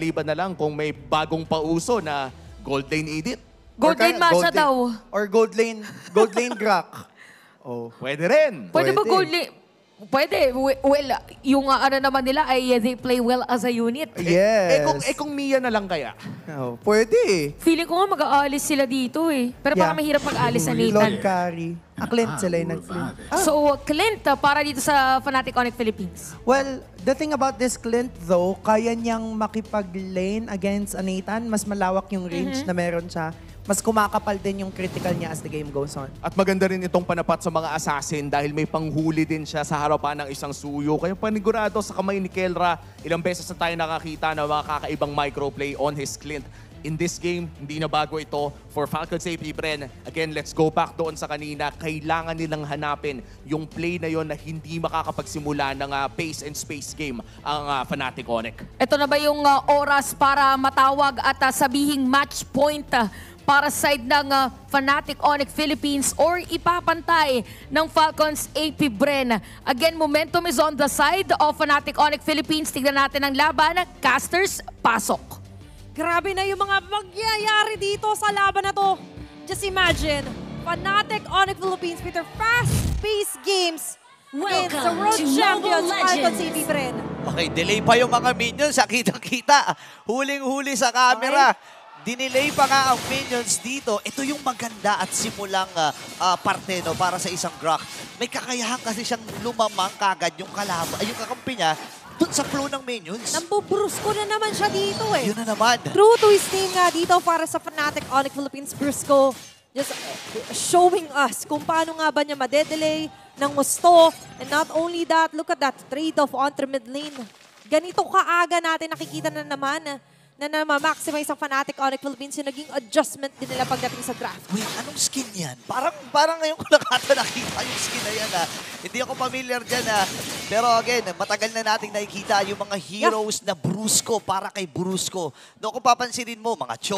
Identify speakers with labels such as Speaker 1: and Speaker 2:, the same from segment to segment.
Speaker 1: Liban na lang kung may bagong pauso na gold lane edit.
Speaker 2: Gold lane Masha daw.
Speaker 3: Or gold lane Grak. Oh.
Speaker 1: Pwede rin.
Speaker 2: Pwede ba
Speaker 3: Pwede.
Speaker 2: gold lane? Pwede. Well, yung ano naman nila ay they play well as a unit.
Speaker 3: Yes.
Speaker 1: Kung Mia na lang kaya.
Speaker 3: Oh, pwede eh.
Speaker 2: Feeling ko nga mag-aalis sila dito eh. Pero parang mahirap mag-aalis sa
Speaker 3: Lord
Speaker 2: Nathan.
Speaker 3: Carry. Clint sila yung nag-Clint.
Speaker 2: So, Clint, para dito sa Fnatic Onyx Philippines.
Speaker 3: Well, the thing about this Clint though, kaya niyang makipag-lane against a Nathan. Mas malawak yung range na meron siya. Mas kumakapal din yung critical niya as the game goes on.
Speaker 1: At maganda rin itong panapat sa mga assassin dahil may panghuli din siya sa harapan ng isang suyo. Kaya panigurado sa kamay ni Kelra, ilang beses na tayo nakakita ng mga kakaibang microplay on his Clint. In this game, hindi na bago ito for Falcons AP Bren. Again, let's go back doon sa kanina. Kailangan nilang hanapin yung play na yon na hindi makakapagsimula ng pace and space game ang Fnatic Onyx.
Speaker 2: Ito na ba yung oras para matawag at sabihing match point para side ng Fnatic Onyx Philippines or ipapantay ng Falcons AP Bren? Again, momentum is on the side of Fnatic Onyx Philippines. Tignan natin ang laban. Casters, pasok.
Speaker 4: Grabe na yung mga magyayari dito sa laban na to. Just imagine, Fnatic Onyx Philippines with their fast-paced games against the world champions, Falcons AP Bren.
Speaker 5: Okay, delay pa yung mga minions. Kitang-kita. Huling-huli sa camera. Dinelay pa nga ang minions dito. Ito yung maganda at simulang parte no, para sa isang Grok. May kakayahan kasi siyang lumamang kagad yung kalaban, yung kakampi niya dun sa flow ng minions.
Speaker 4: Nambubrusko na naman siya dito eh.
Speaker 5: Yun na naman.
Speaker 4: True to his name nga dito para sa Fnatic Onyx Philippines, Brusco. Just showing us kung paano nga ba niya madedelay ng gusto. And not only that, look at that trade-off onto mid lane. Ganito kaaga natin nakikita na naman na ma-maximize ang Fnatic Onyx Philippines yung naging adjustment din nila pagdating sa draft.
Speaker 5: Wait, anong skin yan? Parang ngayon ko nakita yung skin na yan. Hindi ako familiar dyan. Pero again, matagal na nating nakikita yung mga heroes na Brusco para kay Brusco. No, kung papansinin mo, mga Cho,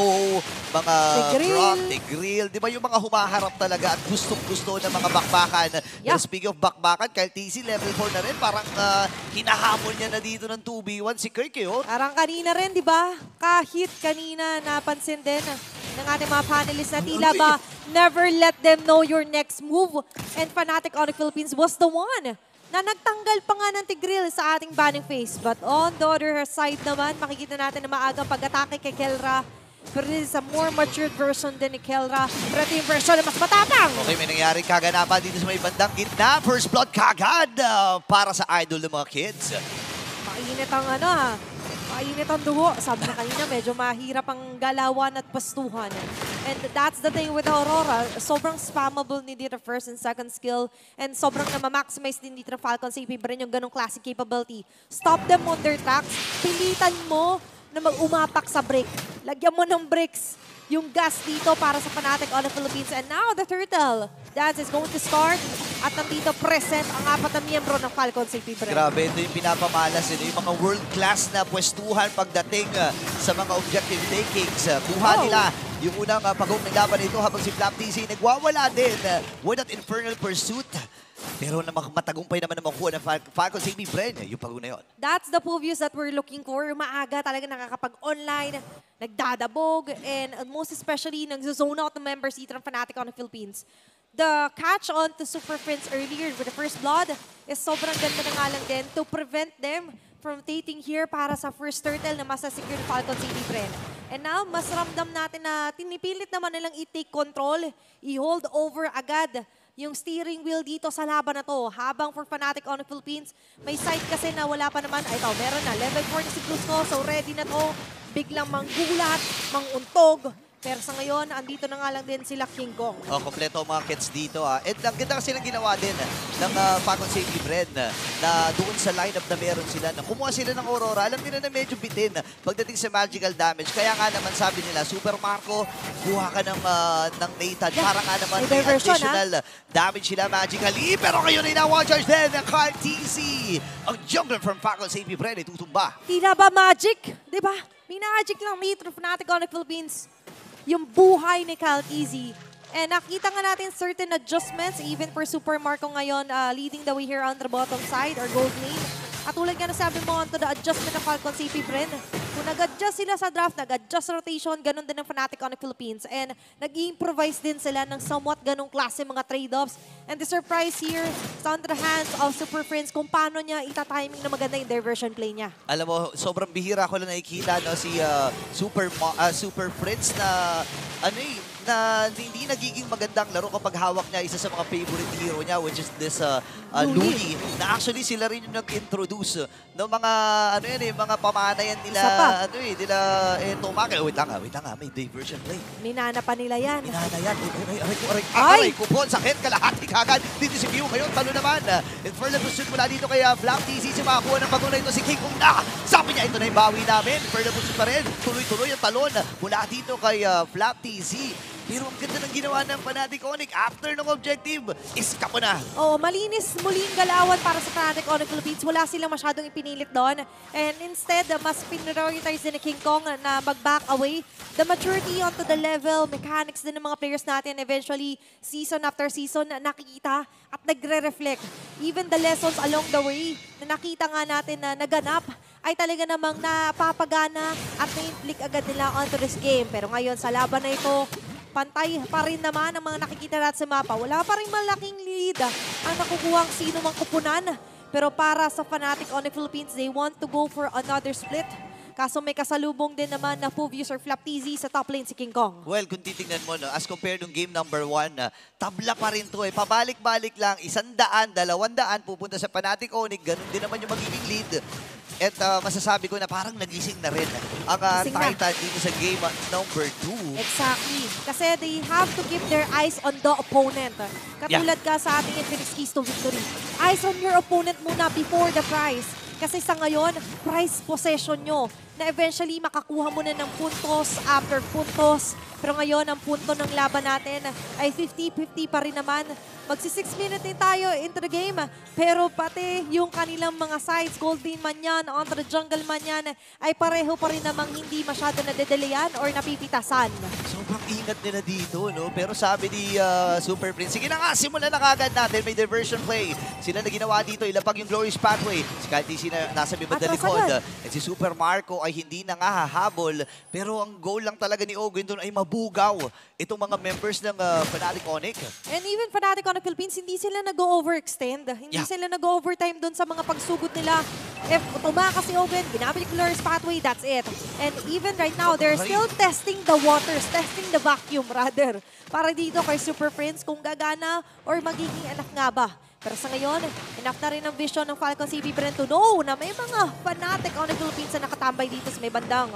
Speaker 5: mga Grok, Negril, di ba yung mga humaharap talaga at gustong-gusto ng mga bakbakan.
Speaker 4: Yeah.
Speaker 5: Speaking of bakbakan, Kyle TC level 4 na rin. Parang hinahamon niya na dito ng 2v1 si Kirk.
Speaker 4: Parang kanina rin, di ba? Kahit kanina napansin din ng ating mga panelists na tila ba never let them know your next move. And Fnatic Onyx Philippines was the one na nagtanggal pa nga ng Tigreal sa ating banning phase. But on the other side naman, makikita natin na maagang pag-atake kay Kelra. Pero this is a more matured version din ni Kelra. Pero ito yung version na mas matapang.
Speaker 5: Okay, may nangyaring kaganapan dito sa may bandang gitna. First blood kagad para sa idol ng mga kids.
Speaker 4: Mainit ang mainit ang dugo. Sabi na kanina, medyo mahirap ang galawan at pastuhan. And that's the thing with Aurora. Sobrang spammable ni dito first and second skill. And sobrang na-maximize din dito ng Falcons AP Bren yung ganong classic capability. Stop them on their tracks. Pilitan mo na mag-umapak sa break. Lagyan mo ng bricks yung gas dito para sa Fnatic Onyx Philippines. And now the turtle dance is going to start. At nandito present ang 4 na miyembro ng Falcons AP Bren.
Speaker 5: Grabe, ito yung pinapamalas. Ito yung mga world-class na pwestuhan pagdating sa mga objective takings. Kuha nila yung unang pag-home ng laban nito habang si Flap TC nagwawala din with that Infernal Pursuit. Pero matagumpay naman na makuha ng Falcons AP Bren, yung pag-una yun.
Speaker 4: That's the full views that we're looking for. Maaga talaga nakakapag-online, nagdadabog, and most especially nag-zone out ng members dito ng Fnatic Onyx Philippines. The catch on to Super Prince earlier with the first blood is sobrang ganda na nga lang din to prevent them from taking here para sa first turtle na masasecure ng Falcons AP Bren. And now, mas ramdam natin na tinipilit naman nilang i-take control, i-hold over agad yung steering wheel dito sa laban na to. Habang for Fnatic Onyx Philippines, may side kasi na wala pa naman. Ay, ito, meron na. Level 4 na si Brusco, so ready na to. Biglang manggulat, manguntog. Pero sa ngayon, andito na nga lang din sila King Kong.
Speaker 5: Kompleto ang mga kits dito. At ang ganda kasi lang ginawa din ng Falcons AP Bren na doon sa lineup na meron sila. Na kumuha sila ng Aurora, alam nila na medyo bitin pagdating sa magical damage. Kaya nga naman sabi nila, Super Marco, kuha ka ng Nathan. Para nga naman may additional damage sila magically. Pero ngayon ay na-one charge din ng Kyle TC. Ang jungler from Falcons AP Bren ay tutumba.
Speaker 4: Tila ba magic? Diba? May magic lang dito ng Fnatic Onyx Philippines. Yung buhay ni Kyle TZ. And nakita nga natin certain adjustments even for Super Marco ngayon leading the way here on the bottom side or gold lane. At tulad nga na sabi mo onto the adjustment ng Falcons AP Bren. Kung nag-adjust sila sa draft, nag-adjust sa rotation, ganun din ang Fnatic on the Philippines. And nag-improvise din sila ng somewhat ganung klase mga trade-offs. And the surprise here is on the hands of Super Prince kung paano niya ita-timing na maganda yung diversion play niya.
Speaker 5: Alam mo, sobrang bihira ko lang nakikita no, si Super Prince na na hindi nagiging magandang laro kapag hawak niya isa sa mga favorite hero niya, which is this Luli. Na actually sila rin yung nag-introduce ng mga mga pamanayan nila nila Tomac. Wait lang may diversion play.
Speaker 4: Minana pa nila yan.
Speaker 5: Minana yan. Aray ko po, sakit kalahati kagad. Dito si Pew ngayon, talo naman. In further pursuit mula dito kay Black TZ, si makakuha ng paguna ito si King Kong na. Sabi niya, ito na yung bawi namin. Further pursuit pa rin. Tuloy-tuloy ang talon mula dito kay Black TZ. Pero ang ganda ng ginawa ng Fnatic Onyx after ng objective, iska mo na.
Speaker 4: Oo, malinis muling galawan para sa Fnatic on the Philippines. Wala silang masyadong ipinilit doon. And instead, mas prioritize din ni King Kong na mag-back away. The maturity onto the level, mechanics din ng mga players natin, eventually, season after season, nakikita at nagre-reflect. Even the lessons along the way na nakita nga natin na naganap, ay talaga namang napapagana at na-inflict agad nila onto this game. Pero ngayon, sa laban na ito, pantay pa rin naman ang mga nakikita natin sa mapa. Wala pa rin malaking lead ang nakukuha ang sino mang kupunan. Pero para sa Fnatic on the Philippines, they want to go for another split. Kaso may kasalubong din naman na Puvius or Flap TZ sa top lane si King Kong.
Speaker 5: Well, kung titignan mo, no, as compared nung game number 1, tabla pa rin to eh. Pabalik-balik lang, 100, 200, pupunta sa Fnatic Onyx. Ganun din naman yung magiging lead. At masasabi ko na parang nagising na rin ang Titan dito sa game number 2.
Speaker 4: Exactly. Kasi they have to keep their eyes on the opponent. Katulad ka sa ating Infinix Keys to Victory. Eyes on your opponent muna before the prize. Kasi sa ngayon, prize possession nyo na eventually makakuha mo na ng puntos after puntos. Pero ngayon, ang punto ng laban natin ay 50-50 pa rin naman. Magsi-6 minutes din tayo into the game. Pero pati yung kanilang mga sides, Goldin man yan, onto the jungle man yan, ay pareho pa rin namang hindi masyado nadedelayan or napipitasan.
Speaker 5: Sobrang ingat nila dito, no? Pero sabi ni Super Prince, sige na nga, simulan na kagad natin. May diversion play. Sila na ginawa dito, ilapag yung Glorious Pathway. Si Kyle TC na nasa bibad na likod. At si Super Marco ay hindi na nga hahabol. Pero ang goal lang talaga ni Ogun doon ay mabugaw itong mga members ng Fnatic Onyx.
Speaker 4: And even Fnatic on the Philippines, hindi sila nag-overextend. Hindi sila nag-overtime doon sa mga pagsugod nila. If tumakas si Ogun, ginamit yung Glorious Pathway, that's it. And even right now, they're still testing the waters, testing the vacuum rather. Para dito kay Super Prince kung gagana or magiging anak nga ba. Pero sa ngayon, enough na rin ang vision ng Falcon CB Brent to know na may mga Fnatic on the Philippines na nakatambay dito sa may bandang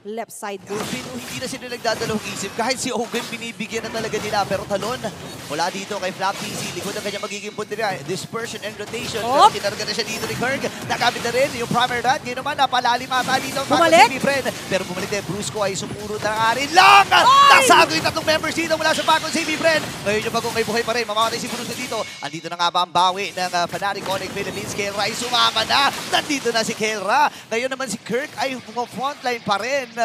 Speaker 4: left side.
Speaker 5: Hindi na sila nagdadalawang isip. Kahit si Ogun, binibigyan na talaga nila. Pero talon, mula dito kay Flap TZ, likod ang kanya magiging puntirya. Dispersion and rotation. Pero kinarga na siya dito ni Kirk. Nagamit na rin yung primary rat. Ngayon naman, napalalim ata dito ang Falcon CB Brent. Pero bumalik din, Brusco ay sumuro na rin lang. Nasago yung tatlong members dito mula sa Falcon CB Brent. Ngayon yung bagong may buhay pa rin. Mamamatay si Brusco dito. Andito na nga ba ang bawi ng Fnatic Onyx Philippines? Kelra ay sumama na. Nandito na si Kelra. Ngayon naman si Kirk ay frontline pa rin.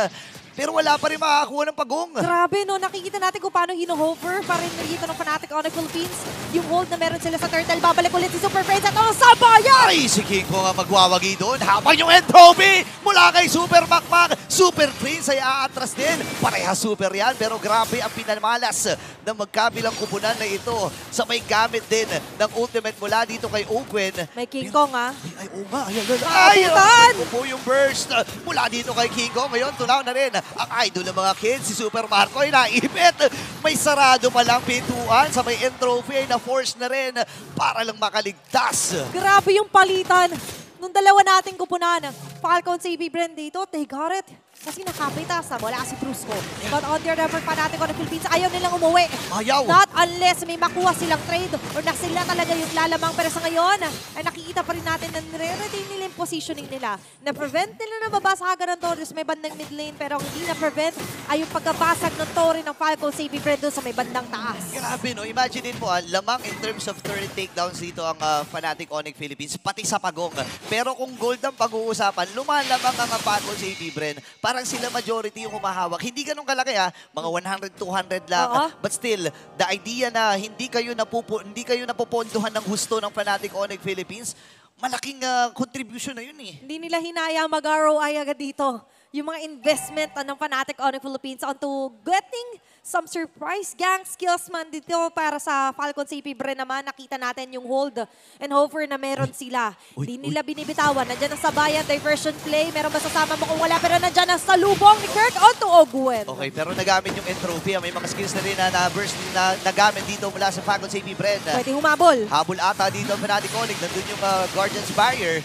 Speaker 5: Pero wala pa rin makakakuha ng pagong.
Speaker 4: Grabe, no? Nakikita natin kung paano hino-hover pa rin dito ng Fnatic on the Philippines. Yung hold na meron sila sa turtle. Babalik ulit si Super Prince at ang sabayan!
Speaker 5: Ay, si King Kong ang magwawagi doon. Habang yung end trophy mula kay Super Macmac. Super Prince ay aatras din. Pareha super yan. Pero grabe ang pinamalas ng magkabilang kupunan na ito. Sa may gamit din ng ultimate mula dito kay Ogun.
Speaker 4: May King Kong, ha?
Speaker 5: Ay, oo nga.
Speaker 4: Abutan!
Speaker 5: Ay, po yung burst mula dito kay King Kong. Ngayon, tunaw na rin ang idol ng mga kids, si Super Marco ay naipit. May sarado pa lang pintuan sa may end trophy ay na-force na rin para lang makaligtas.
Speaker 4: Grabe yung palitan nung dalawa nating kupunan. Falcon CB Brand dito, they got it. Kasi nakapitas na wala si Brusco. But on their effort pa natin ko ng Philippines, ayaw nilang umuwi.
Speaker 5: Ayaw.
Speaker 4: Not unless may makuha silang trade or na sila talaga yung lalamang. Pero sa ngayon, ay nakikita pa rin natin na nire-retain nila yung positioning nila. Na-prevent nila na mabasagan ng Torres may bandang mid lane. Pero ang hindi na-prevent ay yung pagkabasag ng Torre ng Falcon CB Brand doon sa may bandang taas.
Speaker 5: Grabe, no? Imagine mo, lamang in terms of turret takedowns dito ang Fnatic Onyx Philippines, pati sa pagong. Pero kung gold ang pag-uusapan, lumalamang ang Falcon CB Brand. Parang sila majority yung humahawak. Hindi ganun kalaki mga 100, 200 lang. But still, the idea na hindi kayo napupondohan ng husto ng Fnatic Onyx Philippines, malaking contribution na yun eh.
Speaker 4: Hindi nila hinayang mag-ROI agad dito. yung mga investment ng Fnatic Onyx Philippines onto getting some surprise gang skills man dito para sa Falcons AP Bren naman. Nakita natin yung hold and hover na meron sila. Hindi nila binibitawan. Nandiyan ang sabayan, diversion play. Meron ba sasama mo kung wala? Pero nandiyan ang salubong ni Kirk onto Ogwen.
Speaker 5: Okay, pero nagamit yung entropy. May mga skills na rin na burst na nagamit dito mula sa Falcons AP Bren.
Speaker 4: Pwede humabol.
Speaker 5: Habol ata dito ang Fnatic Onyx. Nandun yung Guardian's Barrier.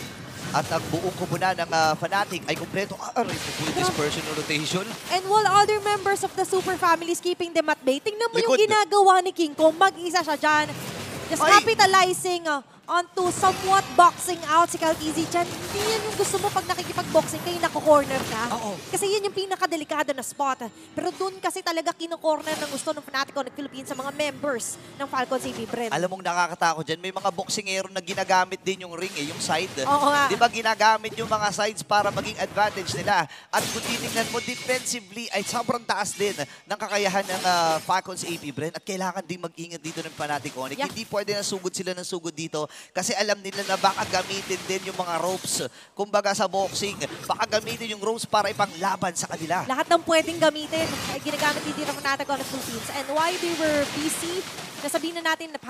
Speaker 5: At ang buong kubunan ng Fnatic ay kumpleto. Full dispersion rotation.
Speaker 4: And while other members of the super families keeping them at bay, tingnan mo yung
Speaker 5: Likod.
Speaker 4: ginagawa ni King Kong. Mag-isa siya dyan. Just
Speaker 5: Ay!
Speaker 4: capitalizing onto somewhat boxing out si Calteezy dyan. Hindi yan yung gusto mo pag nakikipag-boxing kayo, nako-corner ka.
Speaker 5: Oo.
Speaker 4: Kasi yan yung pinakadelikado na spot. Pero doon kasi talaga kino-corner ng gusto ng Fnatic Onyx Philippines sa mga members ng Falcons AP Bren.
Speaker 5: Alam mong nakakatakot dyan, may mga boxingero na ginagamit din yung ring, yung side.
Speaker 4: Oo nga.
Speaker 5: Di ba ginagamit yung mga sides para maging advantage nila? At kung titingnan mo, defensively ay sobrang taas din ng kakayahan ng Falcons AP Bren. At kailangan din mag-ingat dito ng Fnatic Onyx.
Speaker 4: Yeah.
Speaker 5: Hindi pwede na sugod sila ng sugod dito kasi alam nila na baka gamitin din yung mga ropes. Kumbaga sa boxing, baka gamitin yung ropes para ipanglaban sa kanila.
Speaker 4: Lahat ng pwedeng gamitin ay ginagamit din ng Fnatic Onyx Philippines. And why they were busy, nasabihin na natin na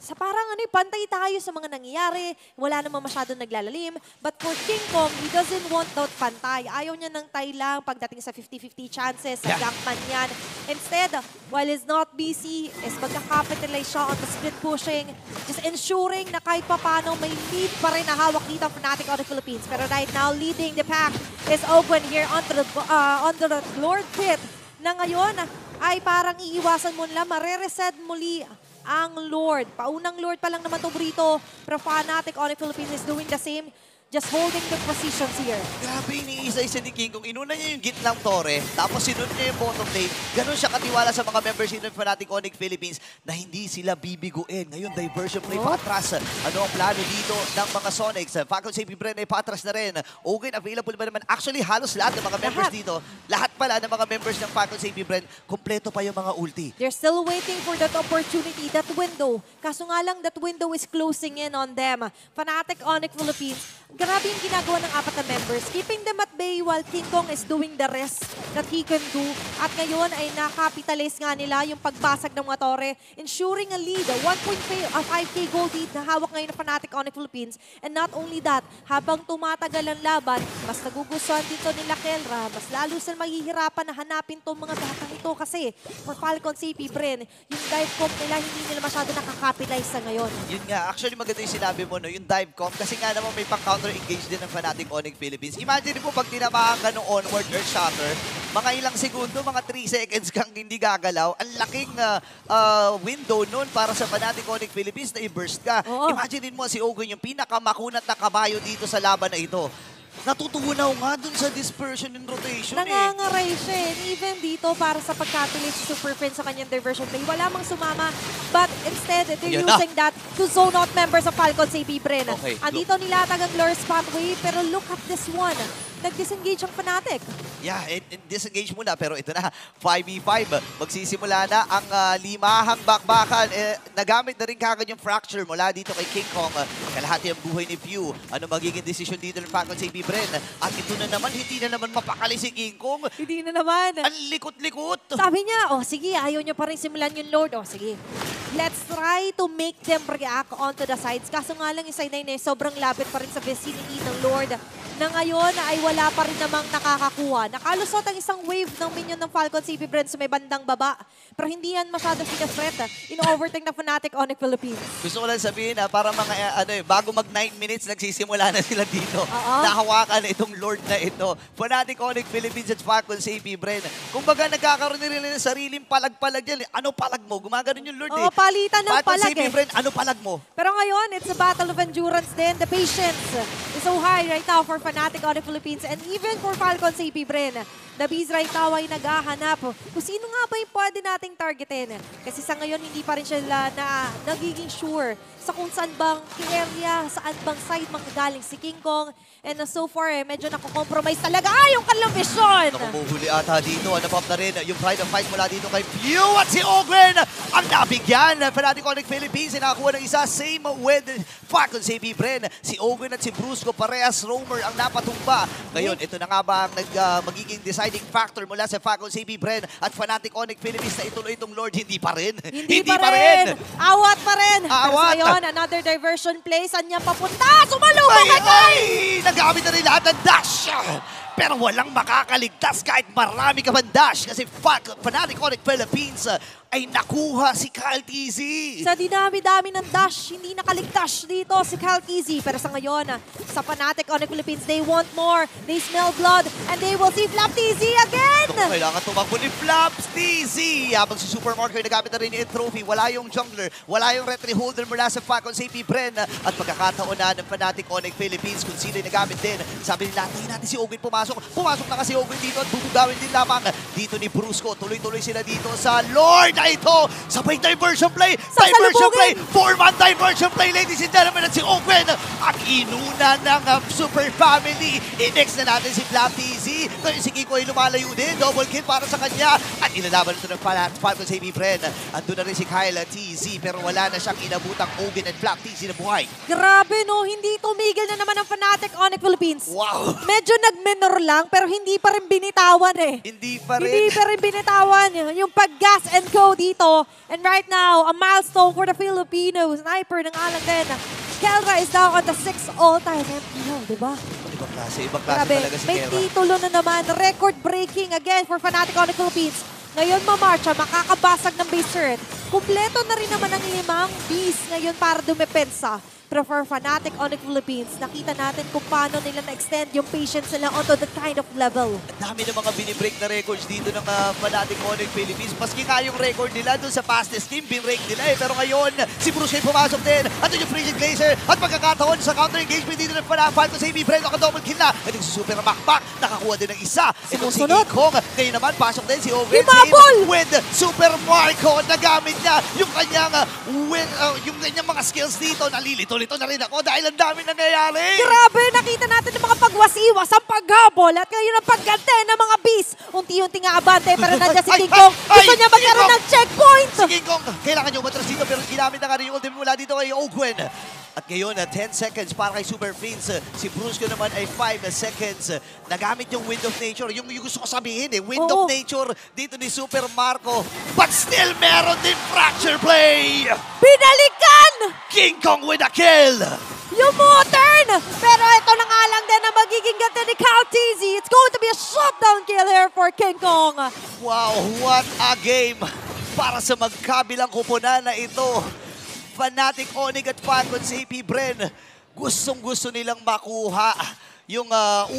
Speaker 4: sa parang pantay tayo sa mga nangyayari, wala namang masyadong naglalalim. But for King Kong, he doesn't want that pantay. Ayaw niya ng tay lang pagdating sa 50-50 chances, sa gankman yan. Instead, while he's not busy, is magka-capitalize siya on the split pushing, just ensuring na kahit papano may lead pa rin na hawak dito ang Fnatic Onyx Philippines. Pero right now, leading the pack is Ogwen here onto the Lord Pit na ngayon ay parang iiwasan mo nila, marereset muli ang Lord. Paunang Lord pa lang naman to Brito, pero Fnatic Onyx Philippines is doing the same. Just holding the positions here.
Speaker 5: Grabe, iniisa-isa ni King Kong. Inuna niya yung gitnang tore, tapos sinunod niya yung bottom lane. Ganon siya katiwala sa mga members ng Fnatic Onyx Philippines na hindi sila bibiguin. Ngayon, diversion play patras. Ano ang plano dito ng mga Sonics? Falcons AP Bren ay patras na rin. Ogwen, available ba naman? Actually, halos lahat ng mga members dito. Lahat pala ng mga members ng Falcons AP Bren, kompleto pa yung mga ulti.
Speaker 4: They're still waiting for that opportunity, that window. Kaso nga lang, that window is closing in on them. Fnatic Onyx Philippines, grabe yung ginagawa ng apat na members. Keeping them at bay while King Kong is doing the rest that he can do. At ngayon ay nakapitalize nga nila yung pagbasag ng mga tore, ensuring a lead, a 1.5k gold lead na hawak ngayon ng Fnatic Onyx Philippines. And not only that, habang tumatagal ang laban, mas nagugustuhan dito nila Kelra, mas lalo sila mahihirapan na hanapin tong mga batang ito kasi for Falcons AP Bren, yung dive comp nila hindi nila masyado nakakapitalize sa ngayon.
Speaker 5: Yun nga, actually maganda yung sinabi mo, no? Yung dive comp, kasi nga naman may pang-counter engage din ng Fnatic Onyx Philippines. Imagine mo pag tinamaan ka ng onward Earth Shatter, mga ilang segundo, mga 3 seconds kang hindi gagalaw. Ang laking window nun para sa Fnatic Onyx Philippines na i-burst ka.
Speaker 4: Oo.
Speaker 5: Imagine mo si Ogwen, yung pinakamakunat na kabayo dito sa laban na ito. Natutunaw nga dun sa dispersion and rotation
Speaker 4: Nangangaray siya eh. And even dito, para sa pagkatuloy si Super Friends sa kanyang diversion play, wala mang sumama. But instead, they're
Speaker 5: Ayan na.
Speaker 4: using that to zone out members of Falcons AP Bren.
Speaker 5: Okay.
Speaker 4: Andito nilatag ang Lure Spotway, pero look at this one. Nag-disengage ang Fnatic.
Speaker 5: Yeah, disengage muna. Pero ito na, 5v5. Magsisimula na ang limahang bakbakan. Nagamit na rin kagad yung fracture mula dito kay King Kong. Kalahati ang buhay ni Pew. Ano magiging desisyon dito ng Falcons AP Bren? At ito na naman, hindi na naman mapakali si King Kong.
Speaker 4: Hindi na naman.
Speaker 5: Ang likot-likot.
Speaker 4: Sabi niya, sige, ayaw niya pa rin simulan yung Lord. Sige, let's try to make them react onto the sides. Kaso nga lang yung side 9 sobrang lapit pa rin sa vicinity ng Lord na ngayon ay wala pa rin namang nakakakuha. Nakalusot ang isang wave ng minion ng Falcons AP Bren sa may bandang baba. Pero hindi yan masyado pina-threat. In-overtake na Fnatic Onyx Philippines.
Speaker 5: Gusto ko lang sabihin para mga bago mag 9 minutes nagsisimula na sila dito.
Speaker 4: Oo.
Speaker 5: Nahawakan na itong Lord na ito. Fnatic Onyx Philippines at Falcons AP Bren. Kumbaga nagkakaroon nila ng sariling palag-palag yan. Ano palag mo? Gumagano yung Lord
Speaker 4: Oo, palitan ng
Speaker 5: Falcons
Speaker 4: palag
Speaker 5: AP Bren, ano palag mo?
Speaker 4: Pero ngayon, it's a battle of endurance din. The patience is so high right now for Fnatic Onyx Philippines and even for Falcons AP Bren. The Bees right now ay naghahanap kung sino nga ba yung pwede nating targetin. Kasi sa ngayon, hindi pa rin sila nagiging sure sa kung saan bang area, saan bang side manggagaling si King Kong. And so far, medyo nakukompromise talaga yung kanilang vision.
Speaker 5: Nakumuhuli ata dito. Napop na rin yung pride of fight mula dito kay Pew at si Ogwen. Ang nabigyan ng Fnatic Onyx Philippines. Nakakuha ng isa. Same with Falcons AP Bren. Si Ogwen at si Bruce Brusco, parehas roamer ang napatumba. Ngayon, ito na nga ba ang magiging deciding factor mula sa Falcons AP Bren at Fnatic Onyx Philippines na ituloy itong Lord? Hindi pa rin.
Speaker 4: Hindi pa rin. Awat pa rin. Pero
Speaker 5: Awat.
Speaker 4: ngayon, another diversion play. Saan niya papunta? Sumalubong kay Kai!
Speaker 5: Nagamit na rin lahat ng dash! Pero walang makakaligtas kahit marami ka man dash kasi Fnatic Onyx Philippines ay nakuha si Kyle TZ.
Speaker 4: Sa dinami-dami ng dash, hindi nakaligtas dito si Kyle TZ. Pero sa ngayon, sa Fnatic Onyx Philippines, they want more. They smell blood and they will see Flap TZ again!
Speaker 5: Kailangan tumakbo ni Flaps TZ. Habang si Super Marco ay nagamit na rin yung trophy, wala yung jungler, wala yung retry holder mula sa Falcons AP Bren. At pagkakataon na ng Fnatic Onyx Philippines kung sino yung nagamit din. Sabi nila, tayo natin si Ogwin pumasok. Pumasok na kasi Ogwin dito at bubugawin din lamang. Dito ni Brusco, tuloy-tuloy sila dito sa Lord na ito. Sabay diversion play. Diversion play. 4-man diversion play, ladies and gentlemen. At si Ogwin ang inuna ng Super Family. I-next na natin si Flap TZ. Ngayon si Kiko ay lumalayo din. Double kill para sa kanya. At ilalaban ito ng Falcons AP Bren. Andun na rin si Kyle TZ. Pero wala na siyang inabutang Ogwin at Flap TZ na buhay.
Speaker 4: Grabe no, hindi tumigil na naman ang Fnatic Onyx Philippines.
Speaker 5: Wow.
Speaker 4: Medyo nag-minor lang pero hindi pa rin binitawan eh.
Speaker 5: Hindi pa
Speaker 4: Hindi
Speaker 5: rin.
Speaker 4: pa rin binitawan yung pag-gas and go dito. And right now, a milestone for the Filipino sniper ng alang din. Kelra is now on the 6th all-time MPL, di ba?
Speaker 5: Ibang klase
Speaker 4: Grabe,
Speaker 5: talaga si
Speaker 4: may
Speaker 5: Kera.
Speaker 4: titulo na naman. Record-breaking again for Fnatic Onyx Philippines. Ngayon mamarcha, makakabasag ng base turret. Kumpleto na rin naman ang 5 beast ngayon para dumepensa. Pero for Fnatic Onyx Philippines, nakita natin kung paano nila na-extend yung patience nila onto that kind of level.
Speaker 5: Ang dami ng mga binibreak na records dito ng Fnatic Onyx Philippines. Maski nga yung record nila dun sa fastest team, binbreak nila eh. Pero ngayon, si Bruce ay pumasok din. At yung Frigid Glacier. At pagkakataon sa counter engagement dito ng Falcons AB Bren, naka-double kill na. At yung si Super Makmak, nakakuha din ng isa. Itong si
Speaker 4: Sumusunod.
Speaker 5: Kong. Ngayon naman, pasok din si Owen.
Speaker 4: Himabol!
Speaker 5: With Super Marco, nagamit niya yung kanyang, yung kanyang mga skills dito. Nalilito-lito na rin ako dahil ang dami nangyayari.
Speaker 4: Grabe, nakita natin ng mga pagwasiwas ang paghabol at ngayon ang paggante ng mga beast. Unti-unti nga abante pero nandiyan si King Kong. Gusto niya magkaroon ng checkpoint.
Speaker 5: Si King Kong, kailangan niya umatras dito pero ginamit na nga rin yung ultimate mula dito kay Ogwin. At ngayon, 10 seconds para kay Super Prince. Si Brusco naman ay 5 seconds. Nagamit yung Wind of Nature. Yung gusto ko sabihin eh, Wind of
Speaker 4: Oo.
Speaker 5: Nature dito ni Super Marco. But still, meron din fracture play.
Speaker 4: Binalikan!
Speaker 5: King Kong with a kill.
Speaker 4: Yung turn! Pero ito na nga lang din ang magiging gante ni Kyle TZ. It's going to be a shutdown kill here for King Kong.
Speaker 5: Wow, what a game para sa magkabilang kupunan na ito. Fnatic Onyx at Falcons AP Bren, gustong-gusto nilang makuha yung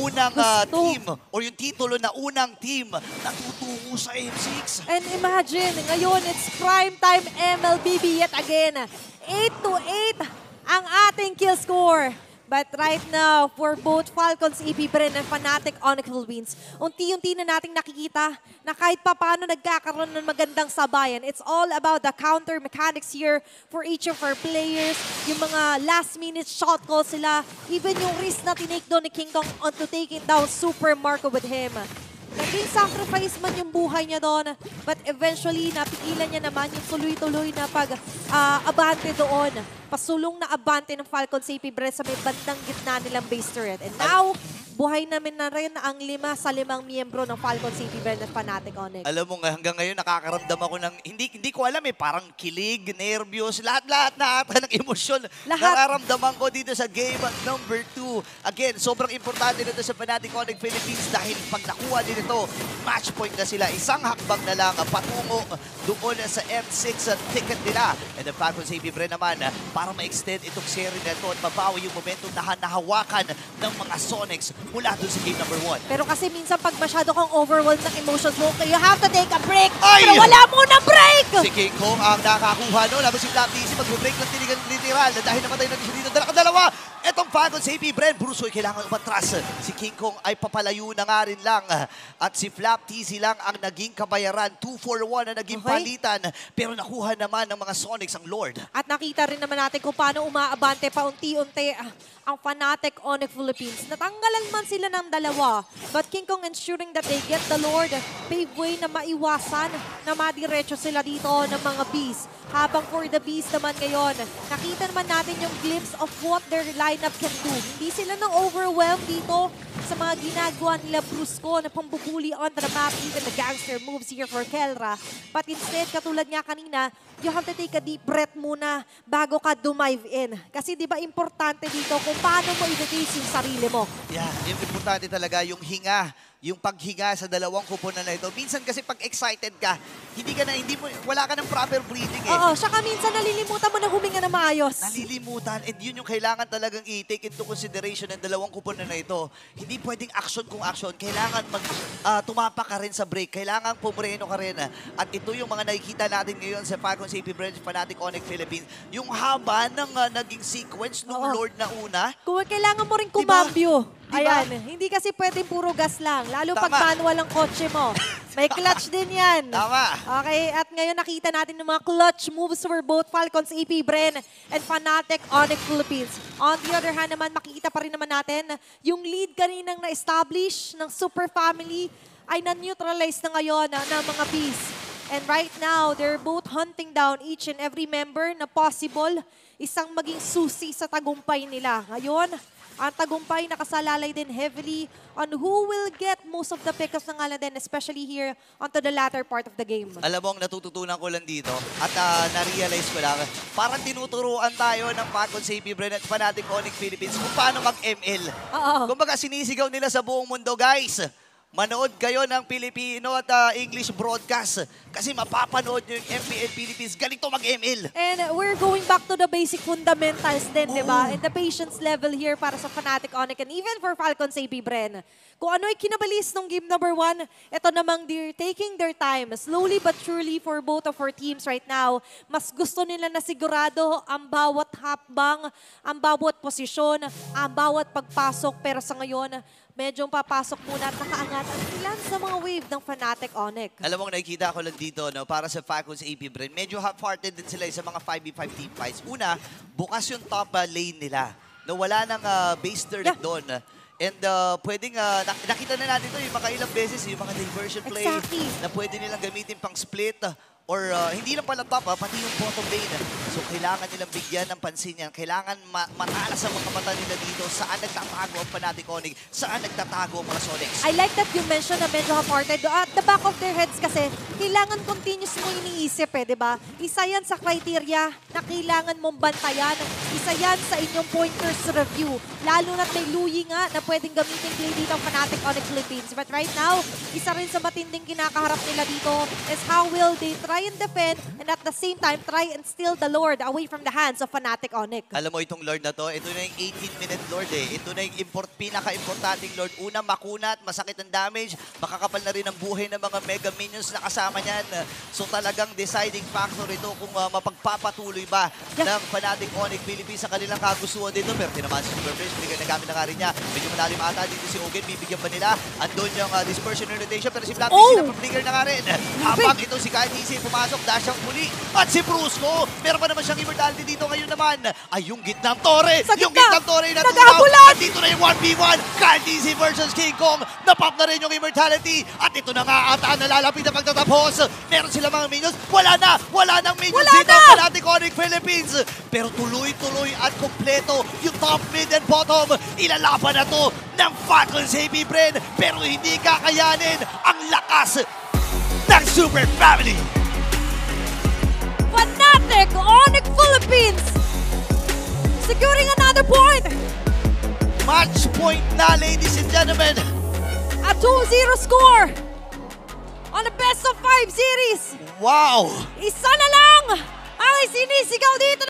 Speaker 5: unang team or yung titulo na unang team na tutungo sa M6.
Speaker 4: And imagine, ngayon it's primetime MLBB yet again. 8-8 ang ating kill score. But right now, for both Falcons, AP Bren, and Fnatic Onyx Philippines, unti-unti na nating nakikita na kahit pa paano nagkakaroon ng magandang sabayan. It's all about the counter mechanics here for each of our players. Yung mga last-minute shot calls sila. Even yung risk na tinake doon ni King Kong onto taking down Super Marco with him. Naging sacrifice man yung buhay niya doon. But eventually, napigilan niya naman yung tuloy-tuloy na pag-abante doon. Pasulong na abante ng Falcons AP Bren sa may bandang gitna nilang base turret. And now, buhay namin na rin ang 5 sa 5 miyembro ng Falcons AP Bren at Fnatic Onyx.
Speaker 5: Alam mo nga, hanggang ngayon nakakaramdam ako ng, hindi ko alam eh, parang kilig, nervyos, lahat na ata ng emosyon.
Speaker 4: Lahat.
Speaker 5: Nakaramdaman ko dito sa game number 2. Again, sobrang importante nito sa Fnatic Onyx Philippines dahil pag nakuha din ito, match point na sila. Isang hakbang na lang patungo doon sa M6 ticket nila. And the Falcons AP Bren naman, para ma-extend itong series na ito at mabawi yung momentum na nahawakan ng mga Sonics mula doon sa game number 1.
Speaker 4: Pero kasi minsan pag masyado kang overwhelmed ng emotions mo, you have to take a break.
Speaker 5: Ay!
Speaker 4: Pero wala munang break!
Speaker 5: Si King Kong ang nakakuha no. Labas si Flap TZ, mag-break ng tinigan literal dahil namatay na siya dito. Dalawa! Etong Falcons AP Bren, Bruce ay kailangan umatras. Si King Kong ay papalayo na nga rin lang. At si Flap TZ lang ang naging kabayaran. 2-4-1 na naging palitan. Pero nakuha naman ng mga Sonics ang Lord.
Speaker 4: At nakita rin naman natin kung paano umaabante pa unti-unti ang Fnatic Onyx Philippines. Natanggalan man sila ng dalawa. But King Kong ensuring that they get the Lord, pave way na maiwasan na madiretso sila dito ng mga beasts. Habang for the beast naman ngayon, nakita naman natin yung glimpse of what their line lineup can do. Hindi sila nang overwhelmed dito sa mga ginagawa nila Brusco na pambubuli on the map, even the gangster moves here for Kelra. But instead, katulad nga kanina, you have to take a deep breath muna bago ka dumive in. Kasi di ba importante dito kung paano mo i-face yung sarili mo.
Speaker 5: Yeah, yung importante talaga yung hinga, yung paghinga sa dalawang kuponan na ito. Minsan kasi pag excited ka, wala ka ng proper breathing eh.
Speaker 4: Oo, saka minsan nalilimutan mo na huminga na maayos.
Speaker 5: Nalilimutan, and yun yung kailangan talagang i-take into consideration ng dalawang kuponan na ito. Hindi pwedeng action kung action. Kailangan tumapa ka rin sa break. Kailangan pumreno ka rin. At ito yung mga nakikita natin ngayon sa Falcons AP Branch Fnatic Onyx Philippines. Yung haba ng naging sequence nung
Speaker 4: Oo.
Speaker 5: Lord na una.
Speaker 4: Kung kailangan mo rin
Speaker 5: Diba?
Speaker 4: kumambyo.
Speaker 5: Diba?
Speaker 4: Ayan, hindi kasi pwedeng puro gas lang. Lalo pag
Speaker 5: Tama.
Speaker 4: manual ang kotse mo. May clutch din yan.
Speaker 5: Tama.
Speaker 4: Okay, at ngayon nakita natin ng mga clutch moves for both Falcons AP Bren and Fnatic Onyx Philippines. On the other hand naman, makikita pa rin naman natin yung lead kaninang na-establish ng Super Family ay na-neutralize na ngayon ng mga Bees. And right now, they're both hunting down each and every member na possible isang maging susi sa tagumpay nila. Ngayon, ang tagumpay nakasalalay din heavily on who will get most of the pickups ng Aladdin, especially here onto the latter part of the game.
Speaker 5: Alam mo, ang natututunan ko lang dito at na-realize ko lang, parang tinuturuan tayo ng Falcons AP Bren at Fnatic Onyx Philippines kung paano mag-ML.
Speaker 4: Oo.
Speaker 5: Kumbaga, sinisigaw nila sa buong mundo, guys. Manood kayo ng Filipino at English broadcast kasi mapapanood nyo yung MPL Philippines. Ganito mag-ML.
Speaker 4: And we're going back to the basic fundamentals din, di ba?
Speaker 5: Oo.
Speaker 4: And the patience level here para sa Fnatic Onyx and even for Falcons AP Bren. Kung ano ay kinabalis nung game number 1, ito namang they're taking their time. Slowly but surely for both of our teams right now, mas gusto nila na sigurado ang bawat hakbang, ang bawat posisyon, ang bawat pagpasok. Pero sa ngayon, medyo papasok muna at nakaangat ang ilan sa mga wave ng Fnatic Onyx.
Speaker 5: Alam mo, nakikita ko lang dito, no, para sa Falcons AP Bren, medyo half-hearted din sila sa mga 5v5 team fights. Una, bukas yung top lane nila. No, wala nang base turret doon. And pwedeng, nakita na natin ito yung mga ilang beses, yung mga diversion play
Speaker 4: Exactly.
Speaker 5: na pwede nilang gamitin pang split or hindi lang pala top, pati yung bottom lane. So kailangan nilang bigyan ng pansin yan. Kailangan matalas ang mga mata nila dito saan nagtatago ang Fnatic Onyx, saan nagtatago ang mga Sonics.
Speaker 4: I like that you mentioned na medyo half-hearted. At the back of their heads kasi, kailangan continuous mo iniisip di ba? Isa yan sa criteria na kailangan mong bantayan. Isa yan sa inyong pointers review. Lalo na't may Luyi nga na pwedeng gamitin play dito ang Fnatic Onyx Philippines. But right now, isa rin sa matinding kinakaharap nila dito is how will they try and defend and at the same time try and steal the Lord away from the hands of Fnatic Onyx.
Speaker 5: Alam mo itong Lord na to, ito na yung 18-minute Lord eh. Ito na yung pinaka-importanting Lord. Una, makunat, masakit ang damage, makakapal na rin ang buhay ng mga mega minions na kasama niyan. So talagang deciding factor ito kung mapagpapatuloy ba ng Fnatic Onyx Philippines sa kanilang kagustuhan dito. Pero tinamaan si Super Fresh, bigyan na gamit na nga rin niya. Medyo malalim ata dito si Ogen, bibigyan pa nila. Andun yung dispersion and rotation, pero si Black sinapabligar na nga rin. Habang ito si Kyle DC pumasok, dash ang muli. At si Brusco, meron pa naman siyang immortality dito ngayon naman. Ay, yung gitnang tore. Yung gitnang tore na
Speaker 4: Naghabulan!
Speaker 5: At dito na yung 1v1. Kyle DC versus King Kong. Napop na rin yung immortality. At ito na nga ata nalalapit na pagtatapos. Meron sila mga minions. Wala nang minions dito ang Fnatic Onyx Philippines. Pero tuloy-tuloy at kompleto yung top, mid, and bottom. Ilalaban na to ng Falcons AP Bren. Pero hindi kakayanin ang lakas ng Super Family.
Speaker 4: Fnatic Onyx Philippines securing another point.
Speaker 5: Match point na, ladies and gentlemen.
Speaker 4: A 2-0 score on a best of 5 series.
Speaker 5: Wow!
Speaker 4: Isa na lang ang isinisigaw dito